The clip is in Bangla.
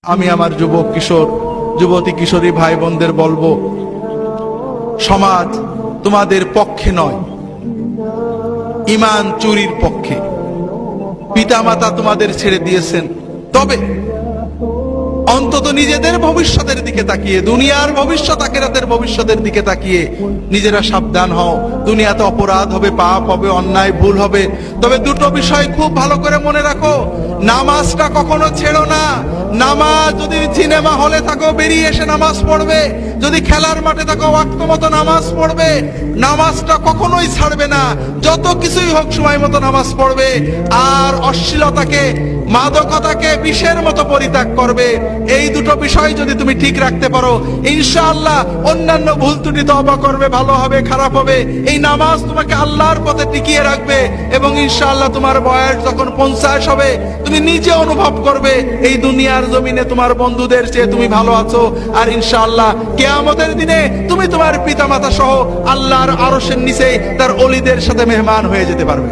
আমি আমার যুবক কিশোর যুবতী কিশোরী ভাই বোনদের বলবো, সমাজ তোমাদের পক্ষে নয়, ঈমান চুরির পক্ষে। পিতামাতা তোমাদের ছেড়ে দিয়েছেন, তবে অন্তত নিজেদের ভবিষ্যতের দিকে তাকিয়ে, দুনিয়ার ভবিষ্যৎ আখিরাতের ভবিষ্যতের দিকে তাকিয়ে নিজেরা সাবধান হও। দুনিয়াতে অপরাধ হবে, পাপ হবে, অন্যায় ভুল হবে, তবে দুটো বিষয় খুব ভালো করে মনে রাখো। নামাজটা কখনো ছেড়ো না। নামাজ, যদি সিনেমা হলে থাকো বেরিয়ে এসে নামাজ পড়বে, যদি খেলার মাঠে থাকো ওয়াক্ত মতো নামাজ পড়বে। নামাজটা কখনোই ছাড়বে না, যত কিছুই হোক সময় মতো নামাজ পড়বে। আর অশ্লীলতাকে, মাদকতাকে বিষের মতো পরিত্যাগ করবে। এই দুটো বিষয় যদি তুমি ঠিক রাখতে পারো, ইনশাআল্লাহ অন্যান্য ভুল ত্রুটি তওবা করবে, ভালো হবে, খারাপ হবে, এই নামাজ তোমাকে আল্লাহর পথে টিকিয়ে রাখবে। এবং ইনশাআল্লাহ তোমার বয়স যখন 50 হবে, তুমি নিজে অনুভব করবে এই দুনিয়ার জমিনে তোমার বন্ধুদের চেয়ে তুমি ভালো আছো। আর ইনশাআল্লাহ কিয়ামতের দিনে তুমি তোমার পিতামাতা সহ আল্লাহর আরশের নিচে তার ওলিদের সাথে মেহমান হয়ে যেতে পারবে।